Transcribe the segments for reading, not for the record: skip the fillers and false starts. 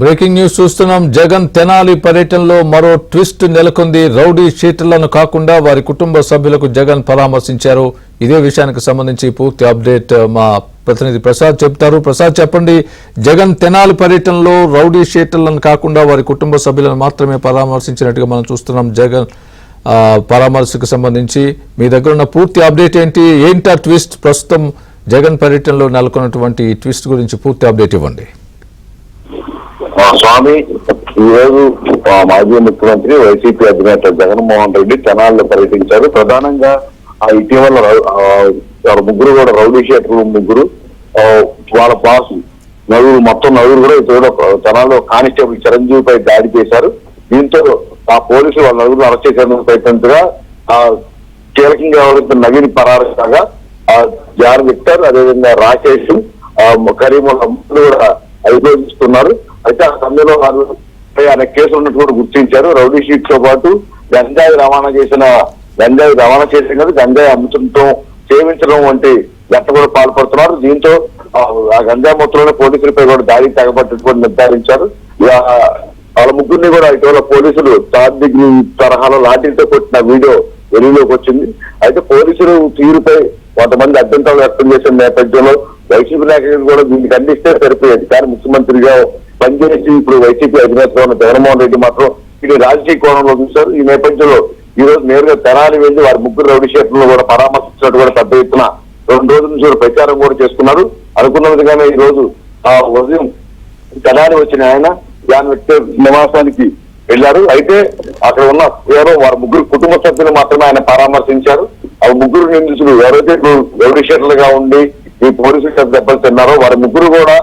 Breaking news చూస్తున్నాం. జగన్ తెనాలి పర్యటనలో మరో ట్విస్ట్ నెలకొంది. రౌడీ షీటర్లను కాకుండా వారి కుటుంబ సభ్యులకు జగన్ పరామర్శించారు. ఇదే విషయానికి సంబంధించి పూర్తి అప్డేట్ మా ప్రతినిధి ప్రసాద్ చెప్తారు. ప్రసాద్, చెప్పండి. జగన్ తెనాలి పర్యటనలో రౌడీ షీటర్లను కాకుండా వారి కుటుంబ సభ్యులను మాత్రమే పరామర్శించినట్టుగా మనం చూస్తున్నాం. జగన్ పరామర్శకు సంబంధించి మీ దగ్గర ఉన్న పూర్తి అప్డేట్ ఏంటి ఆ ట్విస్ట్? ప్రస్తుతం జగన్ పర్యటనలో నెలకొన్నటువంటి ట్విస్ట్ గురించి పూర్తి అప్డేట్ ఇవ్వండి. స్వామి, ఈరోజు మాజీ ముఖ్యమంత్రి వైసీపీ అధినేత జగన్మోహన్ రెడ్డి తెనాలిలో పర్యటించారు. ప్రధానంగా ఇటీవల ముగ్గురు కూడా రౌడీ షీటర్లు ముగ్గురు వాళ్ళ బాస్ నలుగురు కూడా ఇక్కడ తెనాలిలో కానిస్టేబుల్ చిరంజీవిపై దాడి చేశారు. దీంతో ఆ పోలీసులు వాళ్ళ నలుగురు అరెస్ట్ చేసేందుకు ప్రయత్నించగా కీలకంగా ఎవరైతే నవీన్ పరారు కాగా జార్ విక్టర్, అదేవిధంగా రాకేష్, కరీముల్ కూడా అభియోగిస్తున్నారు. అయితే ఆ సమయంలో వారు అనే కేసులు ఉన్నట్టు కూడా గుర్తించారు. రౌడీ షీట్ తో పాటు గంజాయి రవాణా చేసిన గంజాయి అమ్ముతుండటం, సేవించడం వంటి ఘటన కూడా పాల్పడుతున్నారు. దీంతో ఆ గంజాయి మొత్తంలోనే పోలీసులపై కూడా దాడి తెగబట్టినట్టు కూడా నిర్ధారించారు. వాళ్ళ ముగ్గురిని కూడా ఇటీవల పోలీసులు థర్డ్ డిగ్రీ తరహాలో లాఠీలతో కొట్టిన వీడియో వెలుగులోకి వచ్చింది. అయితే పోలీసులు తీరుపై కొంతమంది అభ్యంతరాలు వ్యక్తం చేసిన నేపథ్యంలో వైసీపీ నాయకులు కూడా దీన్ని ఖండిస్తే సరిపోయేది. కానీ ముఖ్యమంత్రిగా పనిచేసి ఇప్పుడు వైసీపీ అధినేతగా ఉన్న జగన్మోహన్ రెడ్డి మాత్రం ఇది రాజకీయ కోణంలో చూశారు. ఈ నేపథ్యంలో ఈ రోజు నేరుగా తెనాలి వెళ్లి వారి ముగ్గురు రౌడీ షీటర్లను కూడా పరామర్శించినట్టు కూడా పెద్ద ఎత్తున 2 రోజుల నుంచి కూడా ప్రచారం కూడా చేసుకున్నారు. అనుకున్న విధంగానే ఈ రోజు ఉదయం తెనాలి వచ్చిన ఆయన జాన్ విక్టర్ నివాసానికి వెళ్లారు. అయితే అక్కడ ఉన్న కేవలం వారి ముగ్గురు కుటుంబ సభ్యులు మాత్రమే ఆయన పరామర్శించారు. ఆ ముగ్గురు నిందితులు ఎవరైతే రౌడీ షీటర్లుగా ఉండి ఈ పోలీసులు దెబ్బలు తిన్నారో వారి ముగ్గురు కూడా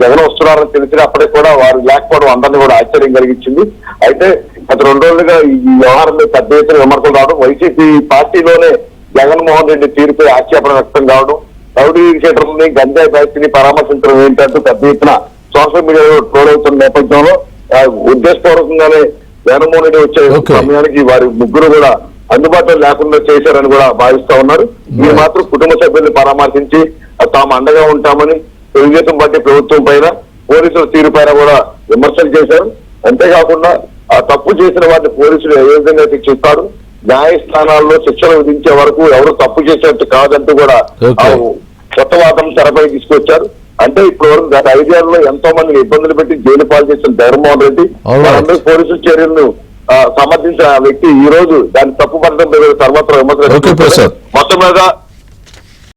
జగన్ వస్తున్నారని తెలిసినప్పటికీ కూడా వారు లేకపోవడం అందరినీ కూడా ఆశ్చర్యం కలిగించింది. అయితే గత 2 రోజులుగా ఈ వ్యవహారంలో పెద్ద ఎత్తున విమర్శలు రావడం, వైసీపీ పార్టీలోనే జగన్మోహన్ రెడ్డి తీరుపై ఆక్షేపణ వ్యక్తం కావడం, రౌడీ షీటర్లని గంజాయి బ్యాచ్ని పరామర్శించడం ఏంటంటూ పెద్ద ఎత్తున సోషల్ మీడియాలో ట్రోల్ అవుతున్న నేపథ్యంలో ఉద్దేశపూర్వకంగానే జగన్మోహన్ రెడ్డి వచ్చే సమయానికి వారి ముగ్గురు కూడా అందుబాటులో లేకుండా చేశారని కూడా భావిస్తా ఉన్నారు. మీరు మాత్రం కుటుంబ సభ్యుల్ని పరామర్శించి తాము అండగా ఉంటామని తెలుగుదేశం పార్టీ ప్రభుత్వం పైన పోలీసుల తీరు పైన కూడా విమర్శలు చేశారు. అంతేకాకుండా ఆ తప్పు చేసిన వారిని పోలీసులు ఏ విధంగా శిక్షిస్తారు, న్యాయస్థానాల్లో శిక్షలు విధించే వరకు ఎవరు తప్పు చేసేట్టు కాదంటూ కూడా కొత్త వాదం తెరపై తీసుకొచ్చారు. అంటే ఇప్పటి వరకు గత 5 ఏళ్లలో ఎంతో మందిని ఇబ్బందులు పెట్టి జైలు పాలు చేసిన జగన్మోహన్ రెడ్డి వారందరూ పోలీసుల చర్యలను సమర్థించిన వ్యక్తి ఈ రోజు దాన్ని తప్పు పడడం సర్వత్రా విమర్శలు. మొత్తం మీద